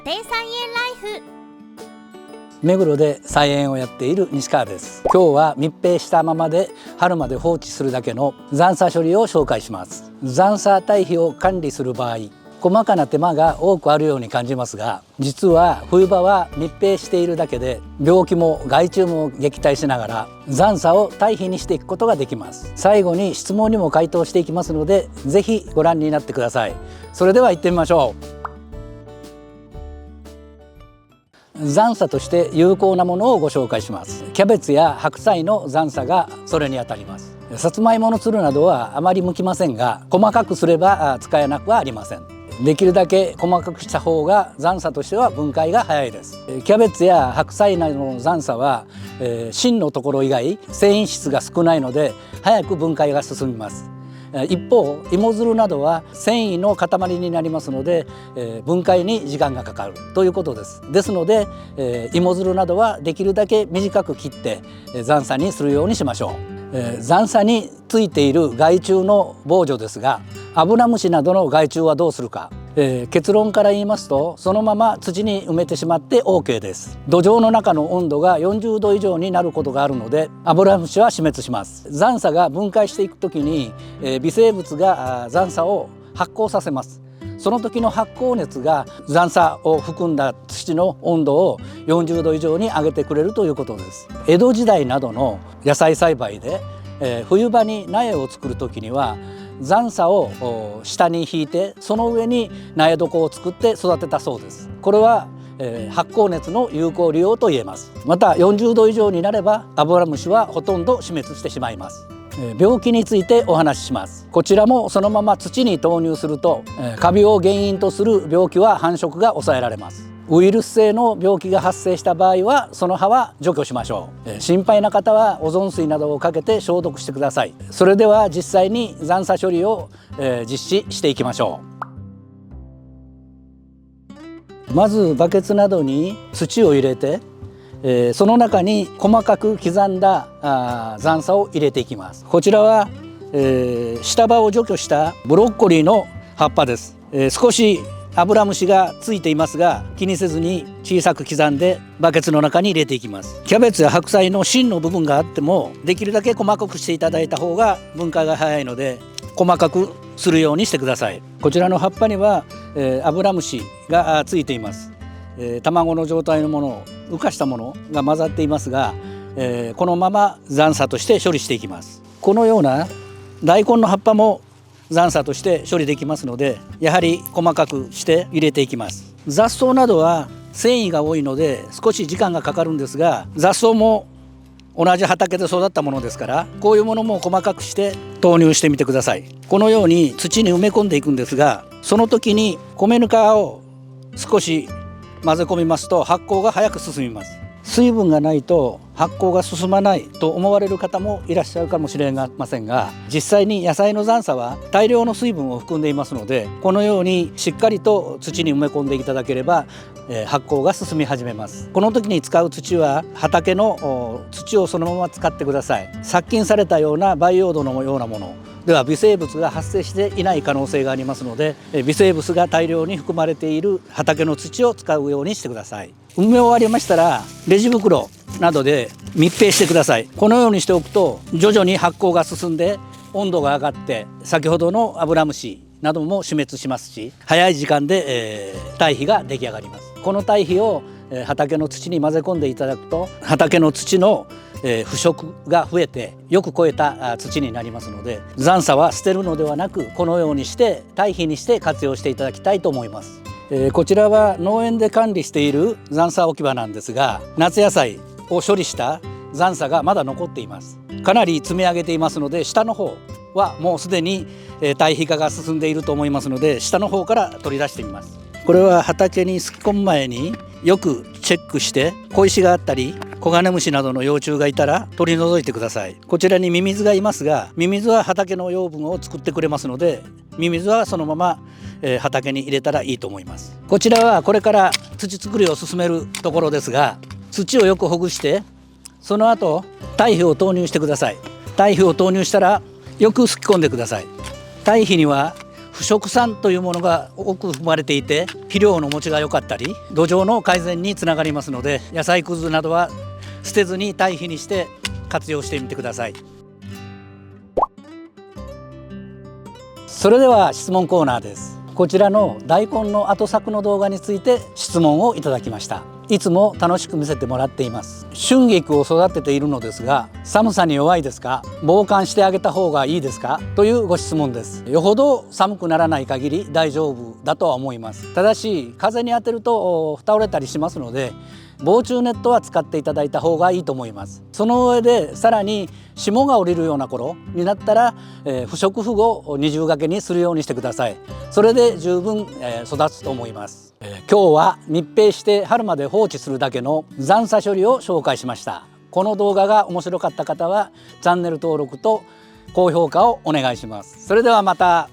庭菜園ライフ。目黒で菜園をやっている西川です。今日は密閉したままで春まで放置するだけの残砂処理を紹介します。残砂堆肥を管理する場合、細かな手間が多くあるように感じますが、実は冬場は密閉しているだけで病気も害虫も撃退しながら残砂を堆肥にしていくことができます。最後に質問にも回答していきますので、ぜひご覧になってください。それでは行ってみましょう。残砂として有効なものをご紹介します。キャベツや白菜の残砂がそれにあたります。さつまいものつるなどはあまり向きませんが、細かくすれば使えなくはありません。できるだけ細かくした方が残砂としては分解が早いです。キャベツや白菜などの残砂は、芯のところ以外繊維質が少ないので早く分解が進みます。一方、芋づるなどは繊維の塊になりますので、分解に時間がかかるということです。ですので、芋づるなどはできるだけ短く切って残砂にするようにしましょう。残砂についている害虫の防除ですが、アブラムシなどの害虫はどうするか。結論から言いますと、そのまま土に埋めてしまって OK です。土壌の中の温度が40度以上になることがあるので、アブラムシは死滅します。残砂が分解していくときに、微生物が残砂を発酵させます。その時の発酵熱が残砂を含んだ土の温度を40度以上に上げてくれるということです。江戸時代などの野菜栽培で、冬場に苗を作る時には残砂を下に引いて、その上に苗床を作って育てたそうです。これは発酵熱の有効利用と言えます。また40度以上になればアブラムシはほとんど死滅してしまいます。病気についてお話しします。こちらもそのまま土に投入すると、カビを原因とする病気は繁殖が抑えられます。ウイルス性の病気が発生した場合はその葉は除去しましょう。心配な方はオゾン水などをかけて消毒してください。それでは実際に残砂処理を実施していきましょう。まずバケツなどに土を入れて、その中に細かく刻んだ残砂を入れていきます。こちらは、下葉を除去したブロッコリーの葉っぱです。少しアブラムシがついていますが、気にせずに小さく刻んでバケツの中に入れていきます。キャベツや白菜の芯の部分があっても、できるだけ細かくしていただいた方が分解が早いので、細かくするようにしてください。こちらの葉っぱには、アブラムシがついています。卵の状態のものを浮かしたものが混ざっていますが、このまま残砂として処理していきます。このような大根の葉っぱも残砂として処理できますので、やはり細かくして入れていきます。雑草などは繊維が多いので少し時間がかかるんですが、雑草も同じ畑で育ったものですから、こういうものも細かくして投入してみてください。このように土に埋め込んでいくんですが、その時に米ぬかを少し混ぜ込みますと発酵が早く進みます。水分がないと発酵が進まないと思われる方もいらっしゃるかもしれませんが、実際に野菜の残砂は大量の水分を含んでいますので、このようにしっかりと土に埋め込んでいただければ発酵が進み始めます。この時に使う土は畑の土をそのまま使ってください。殺菌されたような培養土のようなものでは微生物が発生していない可能性がありますので、微生物が大量に含まれている畑の土を使うようにしてください。埋め終わりましたらレジ袋などで密閉してください。このようにしておくと徐々に発酵が進んで温度が上がって、先ほどのアブラムシなども死滅しますし、早い時間で、堆肥が出来上がります。この堆肥を畑の土に混ぜ込んでいただくと、畑の土の腐食が増えてよく肥えた土になりますので、残砂は捨てるのではなく、このようにして堆肥にして活用していただきたいと思います。こちらは農園で管理している残砂置き場なんですが、夏野菜を処理した残砂がまだ残っています。かなり積み上げていますので、下の方はもうすでに堆肥化が進んでいると思いますので、下の方から取り出してみます。これは畑にすき込む前によくチェックして、小石があったりコガネムシなどの幼虫がいたら取り除いてください。こちらにミミズがいますが、ミミズは畑の養分を作ってくれますので、ミミズはそのまま畑に入れたらいいと思います。こちらはこれから土作りを進めるところですが、土をよくほぐして、その後堆肥を投入してください。堆肥を投入したらよくすき込んでください。堆肥には腐食酸というものが多く含まれていて、肥料の持ちが良かったり土壌の改善につながりますので、野菜くずなどは捨てずに堆肥にして活用してみてください。それでは質問コーナーです。こちらの大根の後作の動画について質問をいただきました。いつも楽しく見せてもらっています。春菊を育てているのですが、寒さに弱いですか？防寒してあげた方がいいですか？というご質問です。よほど寒くならない限り大丈夫だとは思います。ただし風に当てると倒れたりしますので、防虫ネットは使っていただいた方がいいと思います。その上でさらに霜が降りるような頃になったら、不織布を二重掛けにするようにしてください。それで十分、育つと思います。今日は密閉して春まで放置するだけの残渣処理を紹介しました。この動画が面白かった方はチャンネル登録と高評価をお願いします。それではまた。